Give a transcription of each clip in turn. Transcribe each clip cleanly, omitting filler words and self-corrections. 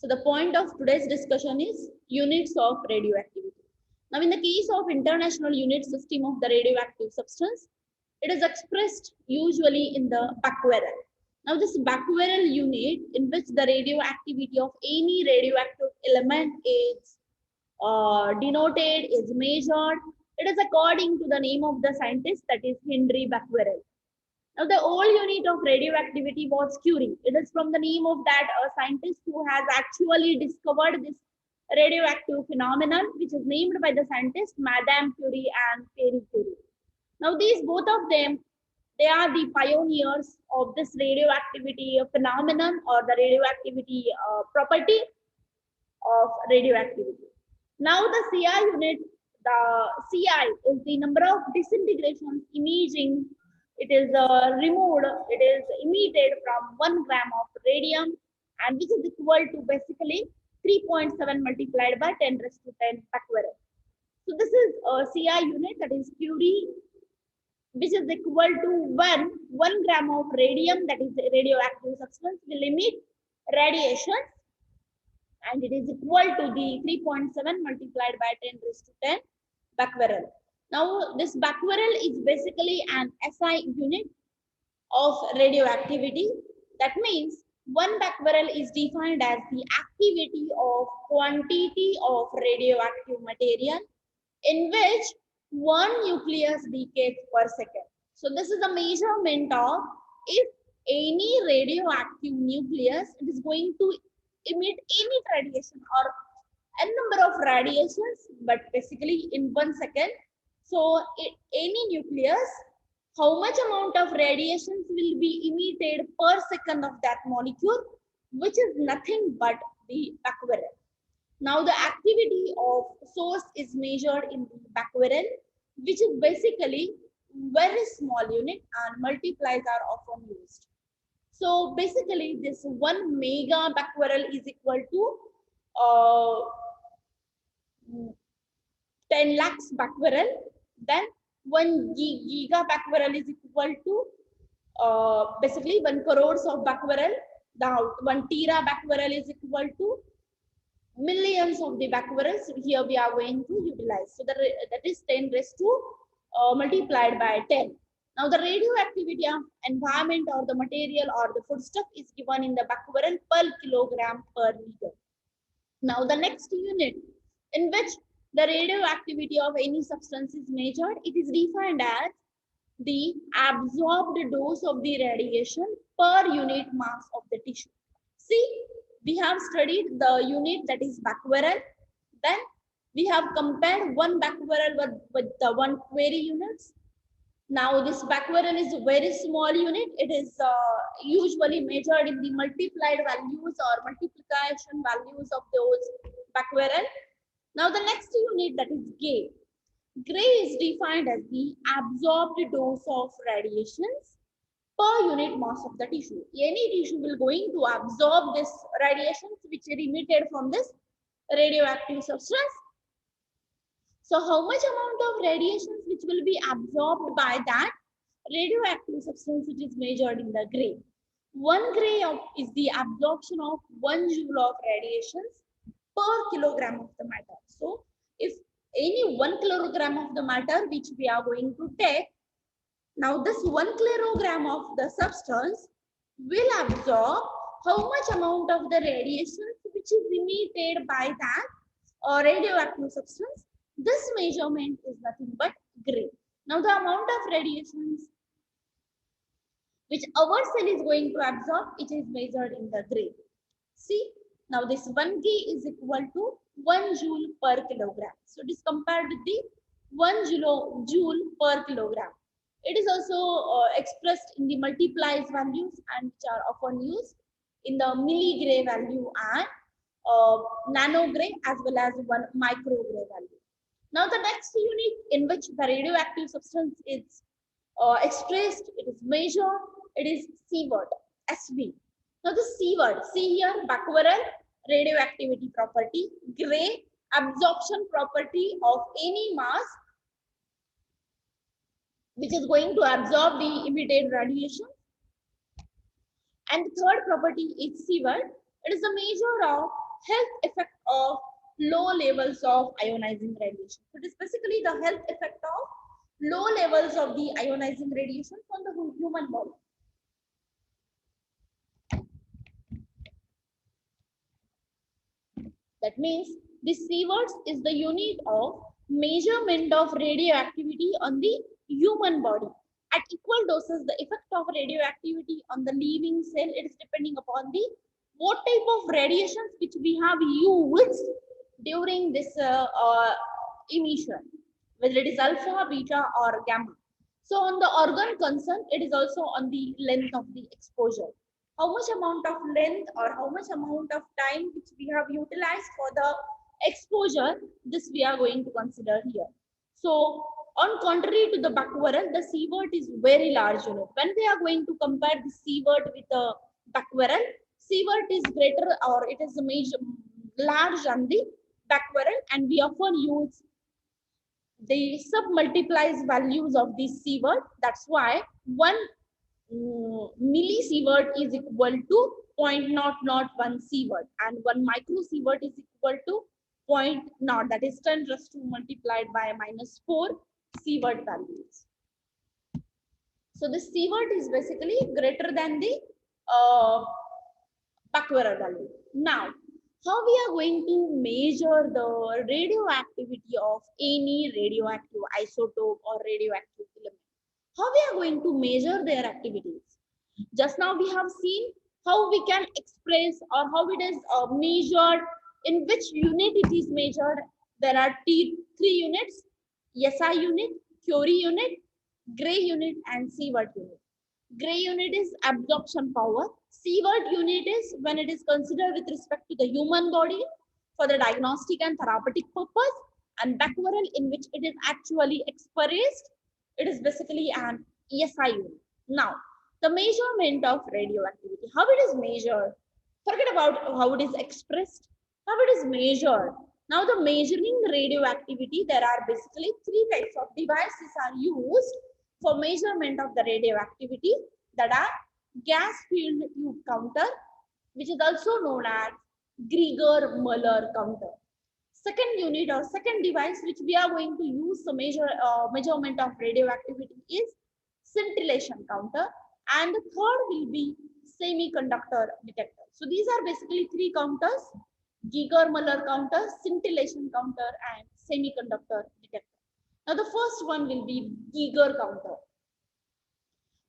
So the point of today's discussion is units of radioactivity. Now, in the case of international unit system of the radioactive substance, it is expressed usually in the becquerel. Now, this becquerel unit in which the radioactivity of any radioactive element is denoted, is measured. It is according to the name of the scientist, that is Henry Becquerel. Now, the old unit of radioactivity was Curie. It is from the name of that scientist who has actually discovered this radioactive phenomenon, which is named by the scientist Madame Curie and Pierre Curie. Now, these both of them, they are the pioneers of this radioactivity phenomenon or the radioactivity property of radioactivity. Now, the CI unit, the CI is the number of disintegration imaging. It is removed, it is emitted from 1 gram of radium, and which is equal to basically 3.7 multiplied by 10 raised to 10 becquerel. So this is a CI unit, that is Curie, which is equal to 1 gram of radium, that is radioactive substance, will emit radiation, and it is equal to the 3.7 multiplied by 10 raised to 10 becquerel. Now, this becquerel is basically an SI unit of radioactivity. That means 1 becquerel is defined as the activity of quantity of radioactive material in which 1 nucleus decays per second. So this is a measurement of if any radioactive nucleus is going to emit any radiation or n number of radiations, but basically in 1 second. So any nucleus, how much amount of radiations will be emitted per second of that molecule, which is nothing but the becquerel. Now, the activity of source is measured in the becquerel, which is basically very small unit, and multiplies are often used. So basically, this 1 mega becquerel is equal to 10 lakhs becquerel. Then 1 giga becquerel is equal to basically 1 crores of becquerel. Now 1 tera becquerel is equal to millions of the becquerels. Here we are going to utilize. So that is 10 raised to multiplied by 10. Now, the radioactivity of environment or the material or the foodstuff is given in the becquerel per kilogram per liter. Now, the next unit in which the radioactivity of any substance is measured, it is defined as the absorbed dose of the radiation per unit mass of the tissue. See, we have studied the unit, that is becquerel. Then we have compared 1 becquerel with the 1 curie units. Now, this becquerel is a very small unit. It is usually measured in the multiplied values or multiplication values of those becquerel. Now, the next unit, that is Gray. Gray is defined as the absorbed dose of radiations per unit mass of the tissue. Any tissue will going to absorb this radiations which are emitted from this radioactive substance. So how much amount of radiations which will be absorbed by that radioactive substance, which is measured in the Gray. 1 Gray is the absorption of 1 joule of radiations per kilogram of the matter. So if any 1 kilogram of the matter which we are going to take, now this 1 kilogram of the substance will absorb how much amount of the radiations which is emitted by that radioactive substance. This measurement is nothing but Gray. Now, the amount of radiations which our cell is going to absorb, it is measured in the Gray. See, now this 1 K is equal to 1 joule per kilogram. So it is compared with the 1 joule per kilogram. It is also expressed in the multiplies values, and which are often used in the milligray value and nanogray, as well as 1 microgray value. Now, the next unit in which the radioactive substance is expressed, it is measured, it is Sievert, SV. Now, the Sievert, see here, becquerel, radioactivity property, Gray, absorption property of any mass which is going to absorb the emitted radiation. And the third property is Sievert. It is a measure of health effect of low levels of ionizing radiation. So it is basically the health effect of low levels of the ionizing radiation on the human body. That means this sieverts is the unit of measurement of radioactivity on the human body. At equal doses, the effect of radioactivity on the living cell, it is depending upon the what type of radiations which we have used during this emission, whether it is alpha, beta, or gamma. So on the organ concern, it is also on the length of the exposure. How much amount of length or how much amount of time which we have utilized for the exposure, this we are going to consider here. So on contrary to the Becquerel, the sievert is very large unit. When we are going to compare the sievert with the Becquerel, sievert is greater or it is a major large than the Becquerel, and we often use the sub multiplies values of this sievert. That's why 1 millisievert is equal to 0.001 sievert, and 1 microsievert is equal to 0.0, that is 10 raised to multiplied by -4 sievert values. So this sievert is basically greater than the Becquerel value. Now, how we are going to measure the radioactivity of any radioactive isotope or radioactive element? How we are going to measure their activities? Just now we have seen how we can express or how it is measured, in which unit it is measured. There are three units: SI unit, Curie unit, Gray unit, and Sievert unit. Gray unit is absorption power. Sievert unit is when it is considered with respect to the human body for the diagnostic and therapeutic purpose, and Becquerel in which it is actually expressed, it is basically an SI unit. Now, the measurement of radioactivity, how it is measured, forget about how it is expressed, how it is measured. Now, the measuring radioactivity, there are basically three types of devices are used for measurement of the radioactivity, that are gas filled tube counter, which is also known as Geiger-Müller counter. Second unit or second device which we are going to use to measure measurement of radioactivity is scintillation counter, and the third will be semiconductor detector. So these are basically three counters: Geiger-Müller counter, scintillation counter, and semiconductor detector. Now the first one will be Geiger counter.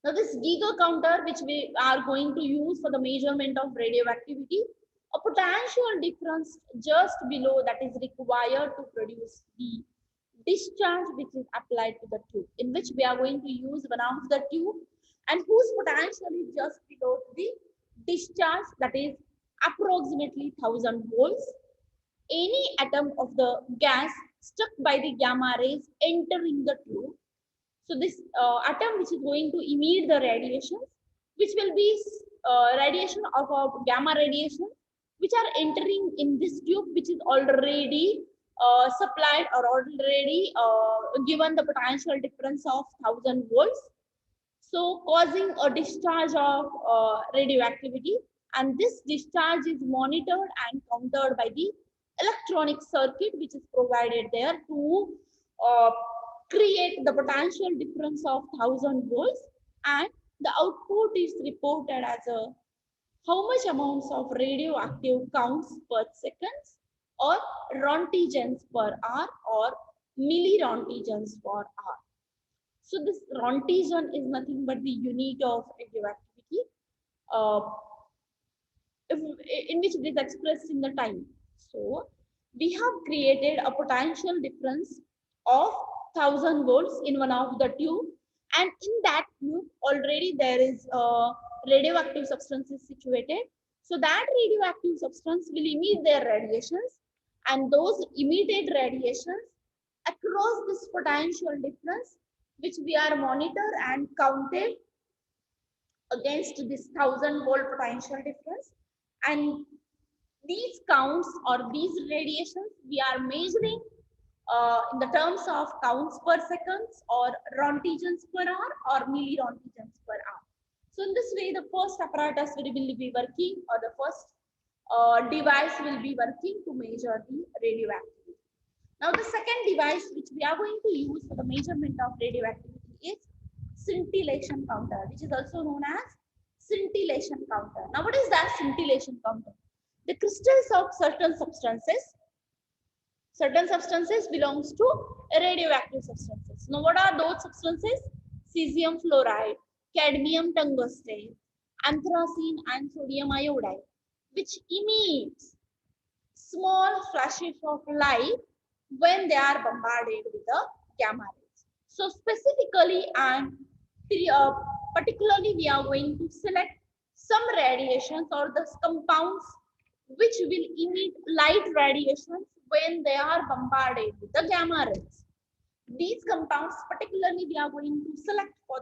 Now this Geiger counter, which we are going to use for the measurement of radioactivity, a potential difference just below that is required to produce the discharge which is applied to the tube, in which we are going to use one of the tube and whose potential is just below the discharge, that is approximately 1000 volts. Any atom of the gas struck by the gamma rays entering the tube, so this atom which is going to emit the radiations, which will be radiation of gamma radiation, which are entering in this tube, which is already supplied or already given the potential difference of 1000 volts. So causing a discharge of radioactivity, and this discharge is monitored and countered by the electronic circuit which is provided there to uh, create the potential difference of 1000 volts, and the output is reported as a how much amounts of radioactive counts per seconds or rontgens per hour or millirontgens per hour. So this rontgen is nothing but the unit of radioactivity uh, in which it is expressed in the time. So we have created a potential difference of 1000 volts in one of the tube, and in that tube already there is a radioactive substance is situated. So that radioactive substance will emit their radiations, and those emitted radiations across this potential difference, which we are monitor and counted against this 1000-volt potential difference, and these counts or these radiations we are measuring in the terms of counts per seconds or rontgens per hour or millirontgens per hour. So in this way, the first apparatus will be working, or the first device will be working to measure the radioactivity. Now, the second device which we are going to use for the measurement of radioactivity is scintillation counter, which is also known as scintillation counter. Now, what is that scintillation counter? The crystals of certain substances belongs to radioactive substances. Now, what are those substances? Cesium fluoride, cadmium tungsten, anthracene, and sodium iodide, which emits small flashes of light when they are bombarded with the gamma rays. So specifically and particularly we are going to select some radiations or the compounds which will emit light radiations when they are bombarded with the gamma rays. These compounds particularly we are going to select for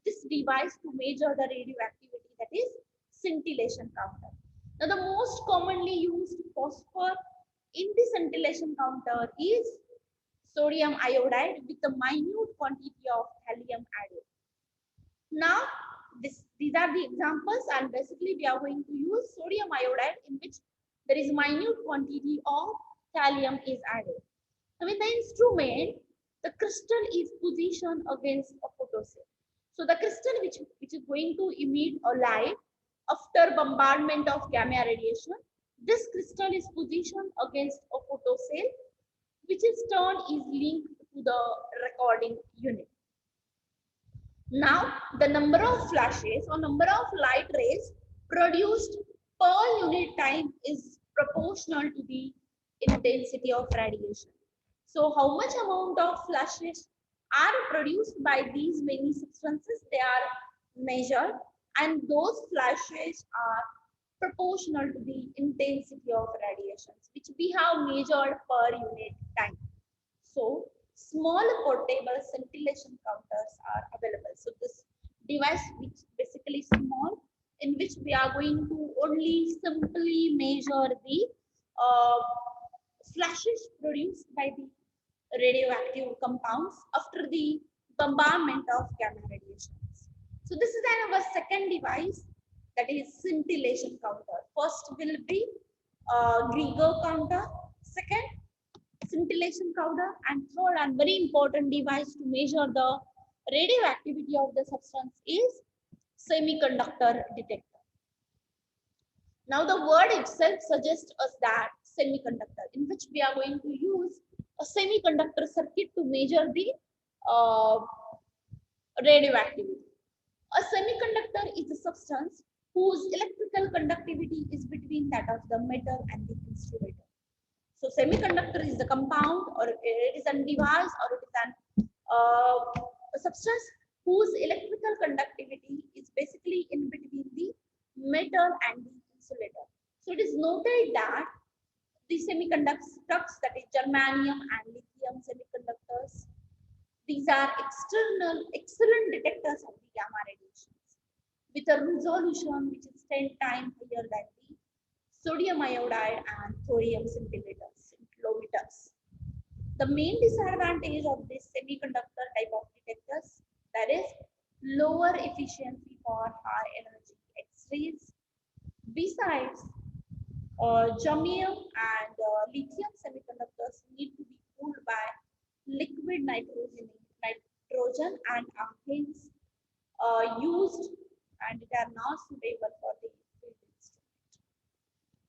this device to measure the radioactivity, that is scintillation counter. Now, the most commonly used phosphor in the scintillation counter is sodium iodide with a minute quantity of thallium added. Now, these are the examples, and basically we are going to use sodium iodide in which there is minute quantity of thallium is added. Now, in the instrument, the crystal is positioned against a photocell. So the crystal which is going to emit a light after bombardment of gamma radiation, this crystal is positioned against a photocell, which is turned is linked to the recording unit. Now, the number of flashes or number of light rays produced per unit time is proportional to the intensity of radiation. So, how much amount of flashes are produced by these many substances? They are measured, and those flashes are proportional to the intensity of radiations, which we have measured per unit time. So, small portable scintillation counters are available. So, this device which basically small, in which we are going to only simply measure the flashes produced by the radioactive compounds after the bombardment of gamma radiations. So, this is our second device, that is scintillation counter. First will be Geiger counter, second scintillation counter, and third and very important device to measure the radioactivity of the substance is semiconductor detector. Now, the word itself suggests us that semiconductor, in which we are going to use a semiconductor circuit to measure the uh, radioactivity. A semiconductor is a substance whose electrical conductivity is between that of the metal and the insulator. So, semiconductor is the compound, or it is a device, or it is a substance whose electrical conductivity is basically in between the metal and the insulator. So, it is noted that the semiconductors, that is germanium and lithium semiconductors, these are excellent detectors of the gamma radiations with a resolution which is 10 times higher than the sodium iodide and thorium scintillometers. The main disadvantage of this semiconductor type of detectors, that is lower efficiency for high energy X-rays. Besides, germanium and lithium semiconductors need to be cooled by liquid nitrogen and are hence used, and they are not suitable for the field instrument.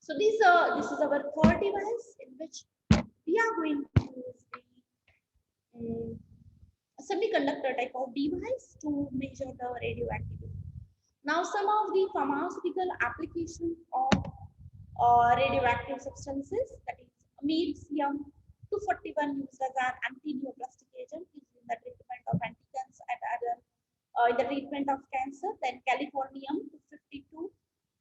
So this is our third device in which we are going to use the semiconductor type of device to measure the radioactivity. Now, some of the pharmaceutical applications of radioactive substances, that is americium 241 used as an antineoplastic agent used in the treatment of anti-cancer and other in the treatment of cancer. Then californium 252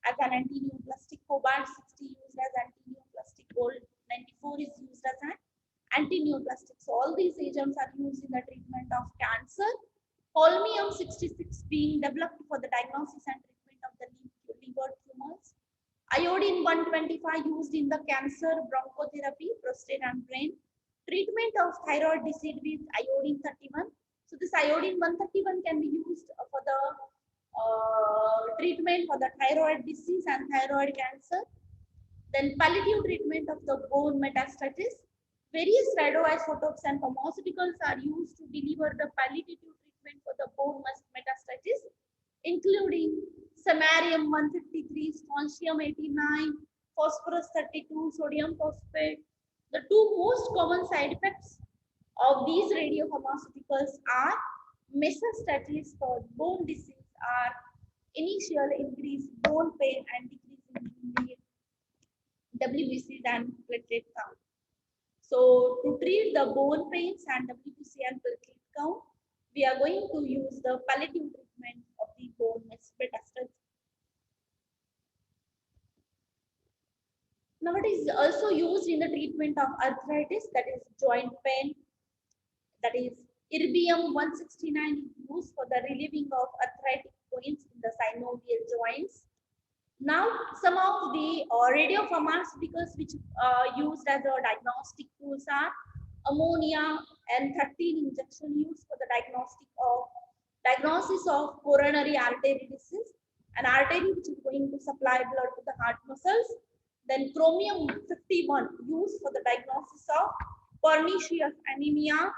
as an antineoplastic, cobalt 60 used as antineoplastic, gold 94 is used as an antineoplastic. So all these agents are used in the treatment of cancer. Holmium 66 being developed for the diagnosis and treatment of the liver tumors. Iodine 125 used in the cancer, bronchotherapy, prostate and brain. Treatment of thyroid disease with iodine 31. So this iodine 131 can be used for the treatment for the thyroid disease and thyroid cancer. Then palliative treatment of the bone metastasis. Various radioisotopes and pharmaceuticals are used to deliver the palliative treatment for the bone metastasis, including samarium 153, strontium 89, phosphorus 32, sodium phosphate. The two most common side effects of these radiopharmaceuticals are metastasis for bone disease are initial increased bone pain and decreasing in the WBC and platelet count. So to treat the bone pains and WBC and platelet count, we are going to use the palliative treatment of the bone metastasis. Now it is also used in the treatment of arthritis, that is joint pain, that is erbium 169 is used for the relieving of arthritic pains in the synovial joints. Now, some of the radiopharmaceuticals which used as a diagnostic tools are ammonia and 13 injection used for the diagnosis of coronary artery disease, an artery which is going to supply blood to the heart muscles. Then chromium 51 used for the diagnosis of pernicious anemia.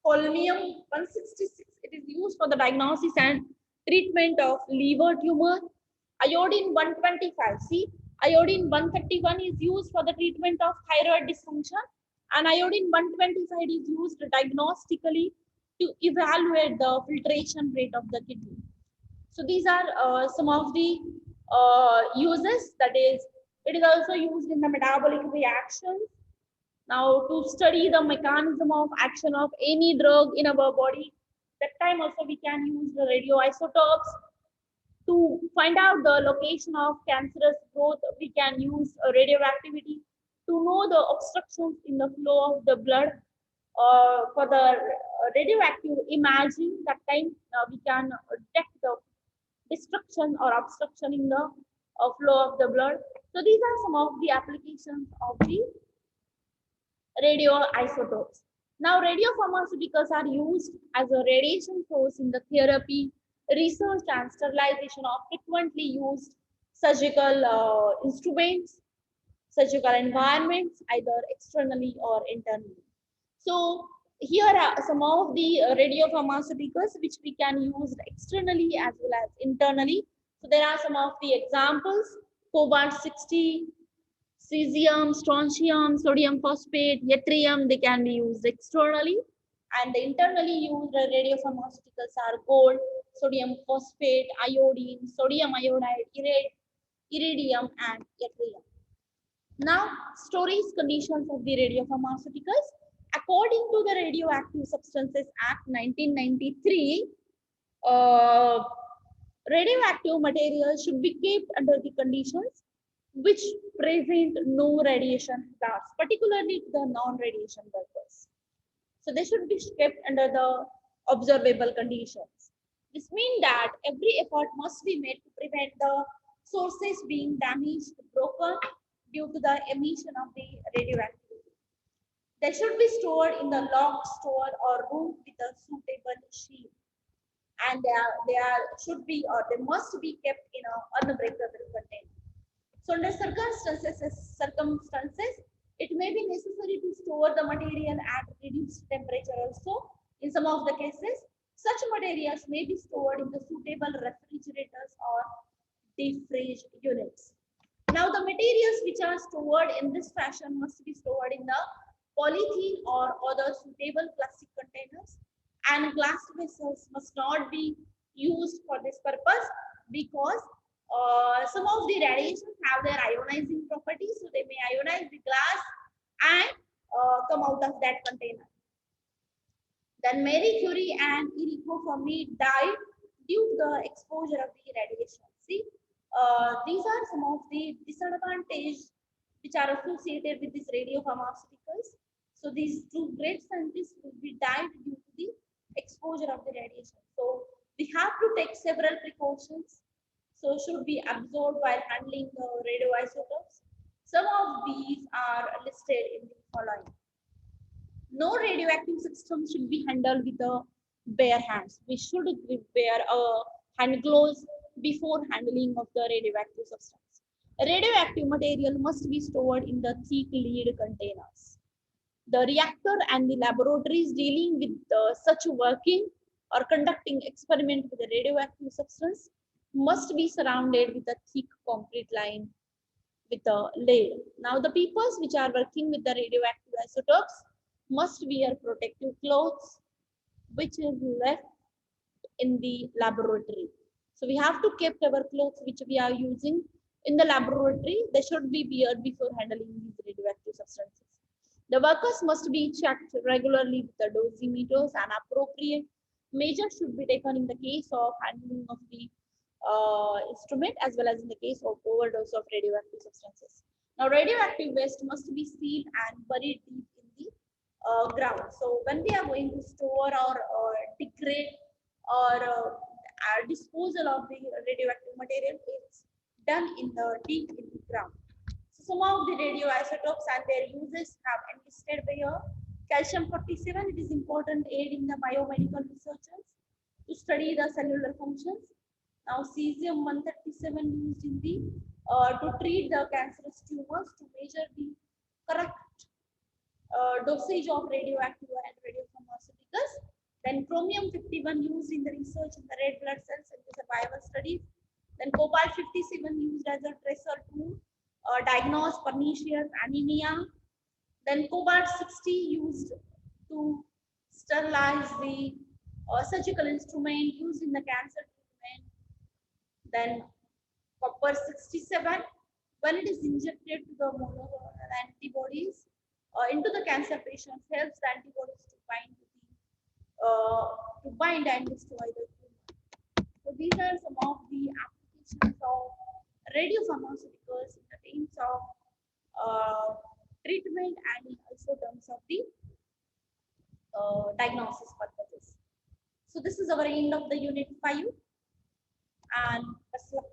Holmium 166, it is used for the diagnosis and treatment of liver tumor. Iodine 125, see, iodine 131 is used for the treatment of thyroid dysfunction, and iodine 125 is used diagnostically to evaluate the filtration rate of the kidney. So these are some of the uses, that is, it is also used in the metabolic reactions. Now, to study the mechanism of action of any drug in our body, that time also we can use the radioisotopes. To find out the location of cancerous growth, we can use radioactivity. To know the obstructions in the flow of the blood, for the radioactive imaging, that time we can detect the destruction or obstruction in the flow of the blood. So these are some of the applications of the radioisotopes. Now, radiopharmaceuticals are used as a radiation source in the therapy, research, and sterilization of frequently used surgical instruments, surgical environments, either externally or internally. So, here are some of the radiopharmaceuticals which we can use externally as well as internally. So, there are some of the examples: cobalt 60, cesium, strontium, sodium phosphate, yttrium, they can be used externally. And the internally used radiopharmaceuticals are gold, sodium phosphate, iodine, sodium iodide, iridium, and yttrium. Now, storage conditions of the radiopharmaceuticals. According to the Radioactive Substances Act 1993, radioactive materials should be kept under the conditions which present no radiation hazards, particularly to the non-radiation workers. So they should be kept under the observable conditions. This means that every effort must be made to prevent the sources being damaged, broken due to the emission of the radioactivity. They should be stored in the locked store or room with a suitable shield, and they must be kept in an unbreakable container. So under circumstances, it may be necessary to store the material at reduced temperature also. In some of the cases, such materials may be stored in the suitable refrigerators or deep fridge units. Now the materials which are stored in this fashion must be stored in the polythene or other suitable plastic containers, and glass vessels must not be used for this purpose because some of the radiations have their ionizing properties, so they may ionize the glass and come out of that container. Then Marie Curie and Enrico Fermi died due to the exposure of the radiation. See, these are some of the disadvantages which are associated with these radiopharmaceuticals. So these two great scientists will be died due to the exposure of the radiation. So we have to take several precautions. So should be absorbed while handling the radioisotopes. Some of these are listed in the following. No radioactive system should be handled with the bare hands. We should wear a hand gloves before handling of the radioactive substance. Radioactive material must be stored in the thick lead containers. The reactor and the laboratories dealing with such working or conducting experiment with the radioactive substance must be surrounded with a thick concrete line with a lid. Now the peoples which are working with the radioactive isotopes must wear protective clothes which is left in the laboratory. So we have to keep our clothes which we are using in the laboratory. They should be weared before handling these radioactive substances. The workers must be checked regularly with the dosimeters, and appropriate measures should be taken in the case of handling of the instrument as well as in the case of overdose of radioactive substances. Now, radioactive waste must be sealed and buried deep in the ground. So, when we are going to store or degrade or disposal of the radioactive material, it's done in the deep in the ground. So some of the radioisotopes and their uses have enlisted by here. Calcium 47, it is important aid in the biomedical researchers to study the cellular functions. Now cesium 137 used in the to treat the cancerous tumors to measure the correct dosage of radioactive and radiopharmaceuticals. Then chromium 51 used in the research in the red blood cells and the survival studies. Then cobalt 57 used as a tracer to diagnose pernicious anemia. Then cobalt 60 used to sterilize the surgical instrument used in the cancer treatment. Then copper 67, when it is injected to the monoclonal antibodies into the cancer patients, helps the antibodies to bind and destroy the tumor. So these are some of the applications of radiopharmaceuticals in the terms of treatment and in also terms of the diagnosis purposes. So this is our end of the unit 5, and best luck.